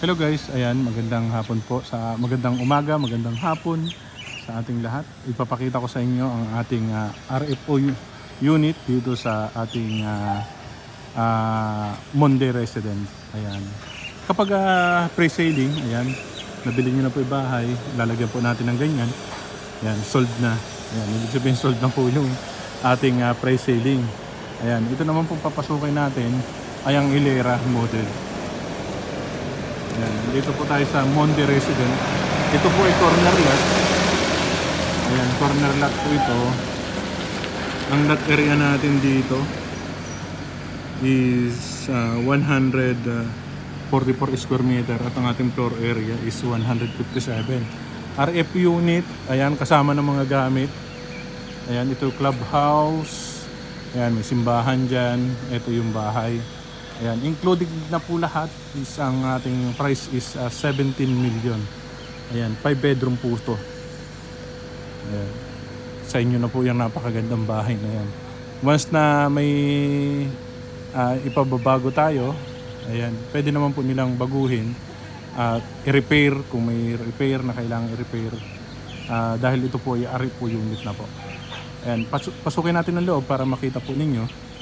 Hello guys, ayan, magandang hapon po magandang umaga, magandang hapon sa ating lahat. Ipapakita ko sa inyo ang ating RFO unit dito sa ating Monde Resident. Ayan. Kapag pre-sailing, ayan, nabili niyo na po 'yung bahay, lalagyan po natin ng ganyan. Ayan, sold na. Ayan, ibig sabihin sold na po 'yung ating pre-sailing. Ayan, ito naman pong papasukin natin ay ang Hilera model. Ayan, dito po tayo sa Monde Resident. Ito po ay corner lot. Ayan, corner lot po ito. Ang lot area natin dito is 144 square meter at ang ating floor area is 157. RF unit, ayan, kasama ng mga gamit. Ayan, ito clubhouse. Ayan, may simbahan dyan. Ito yung bahay. Ayan, including na po lahat is ang ating price is 17 million. Ayan, 5 bedroom po ito. Ayan. Sa inyo na po yung napakagandang bahay na yan. Once na may ipababago tayo, ayan, pwede naman po nilang baguhin at i-repair kung may repair na kailangan i-repair. Dahil ito po ay RFO unit na po. Ayan, pasukin natin ang loob para makita po ninyo.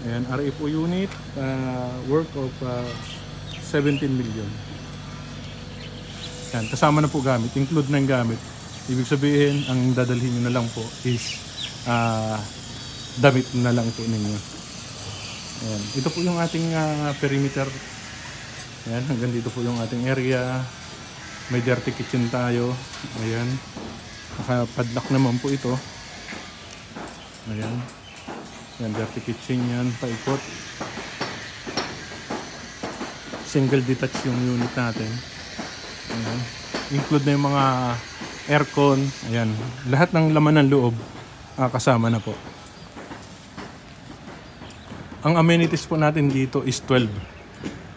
Ayan, RFO unit, worth of 17 million. Ayan, kasama na po gamit, include na yung gamit. Ibig sabihin, ang dadalhin nyo na lang po is damit na lang po ninyo. Ayan, ito po yung ating perimeter. Ayan, hanggang dito po yung ating area. May dirty kitchen tayo. Ayan, naka-padlock naman po ito. Ayan. Yan, dirty kitchen yan, paikot. Single detached yung unit natin. Ayan. Include na yung mga aircon. Ayan. Lahat ng laman ng loob kasama na po. Ang amenities po natin dito is 12.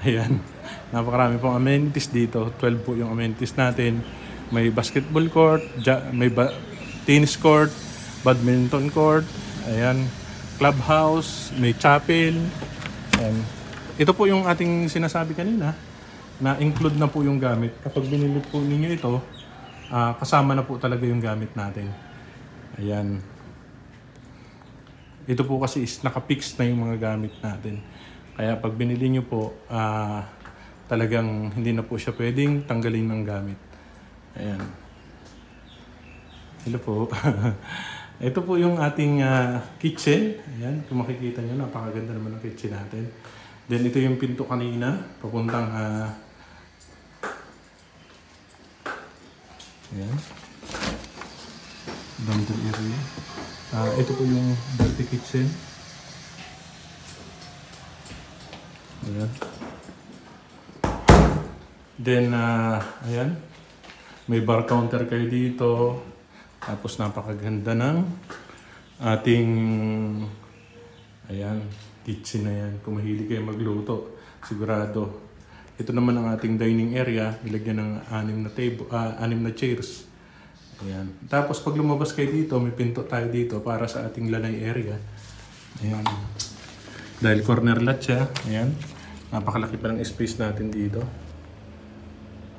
Ayan. Napakarami pong amenities dito. 12 po yung amenities natin. May basketball court, may tennis court, badminton court. Ayan. Clubhouse, may chapel. And ito po yung ating sinasabi kanina na include na po yung gamit. Kapag binili po ninyo ito, kasama na po talaga yung gamit natin. Ayan. Ito po kasi is nakapix na yung mga gamit natin. Kaya pag binili nyo po, talagang hindi na po siya pwedeng tanggalin ng gamit. Ayan. Hello po. Ito po yung ating kitchen. Ayan, kung makikita nyo, napakaganda naman ng kitchen natin. Then ito yung pinto kanina, papuntang ayan, laundry area. Ito po yung dirty kitchen. Ayan. Then ayan, may bar counter kayo dito. Tapos napakaganda ng ating ayan, kitchen na yan. Kung mahilig kayo magluto, sigurado. Ito naman ang ating dining area. Nilagyan ng 6 na chairs. Ayan. Tapos pag lumabas kayo dito, may pinto tayo dito para sa ating lanay area. Ayan. Dahil corner lot siya. Ayan. Napakalaki pa ng space natin dito.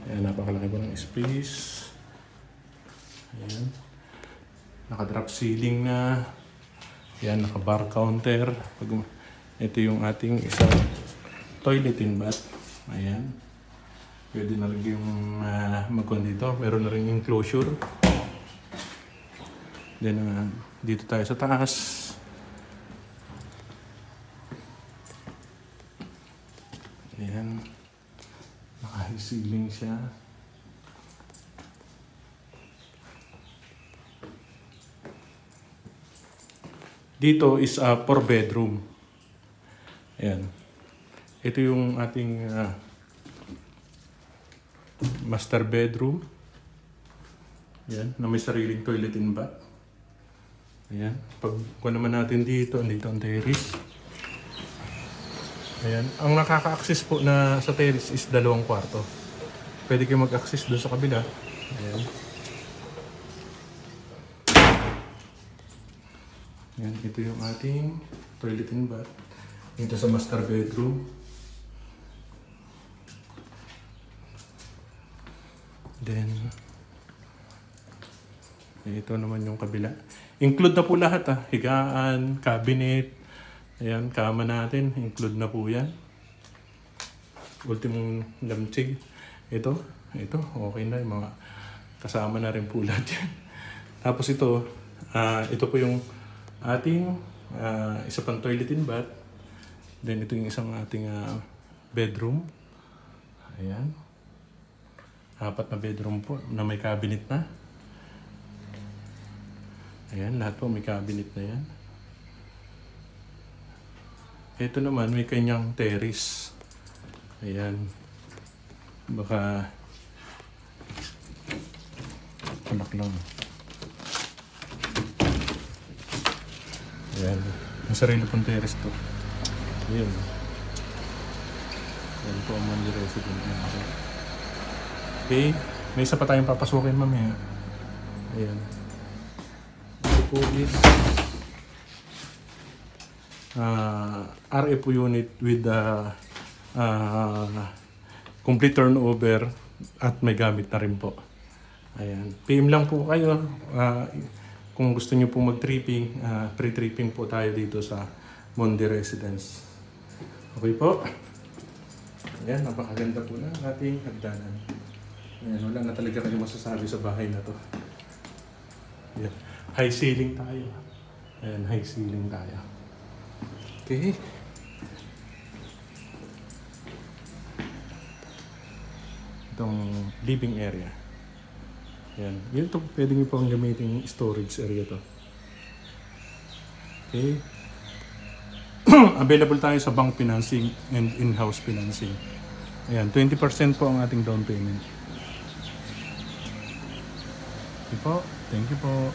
Ayan, napakalaki pa ng space. Ayan. Naka-drop ceiling na. Yan, naka-bar counter. Ito yung ating isang toilet and bath. Ayan. Pwede na rin yung magkon dito. Meron na rin enclosure. Then, dito tayo sa taas. Ayan. Naka-high ceiling siya. Dito is 4 bedroom. Ayan. Ito yung ating master bedroom. Ayan, na may sariling toilet and bath. Ayan. Pag naman natin dito, andito ang terrace. Ayan. Ang nakaka-access po na sa terrace is 2 kwarto. Pwede kayo mag-access doon sa kabila. Ayan. Yan, ito yung ating toilet and bath. Dito sa master bedroom. then ito naman yung kabila. Include na po lahat higaan, cabinet, ayan, kama natin, include na po yan. Ultimong lamtsig. Ito, okay na, yung mga kasama na rin po lahat yan. Tapos ito po yung ating isa pang toilet and bath. Then ito yung isang ating bedroom. Ayan. 4 na bedroom po na may cabinet na. Ayan, lahat po may cabinet na yan. Ito naman, may kanyang terrace. Ayan. Baka anak lang. Ayan. May sarili pong terrace to. Ayan. Ayan po ang Monde resident natin. Okay. May isa pa tayong papasukin mamaya. Ayan. Po is RF unit with complete turnover at may gamit na rin po. Ayan. PM lang po kayo kung gusto niyo po mag-tripping, pre-tripping po tayo dito sa Monde Residence. Okay po? Ayan, napakaganda po na ating hagdanan. Ayan, wala na talaga kayo masasabi sa bahay na to. Ayan. High ceiling tayo. Ayan, high ceiling tayo. Okay. Itong living area. Ayan. Yun ito, pwede nyo pang gamitin storage area to. Okay. Available tayo sa bank financing and in-house financing. Ayan, 20% po ang ating down payment. Okay po. Thank you po.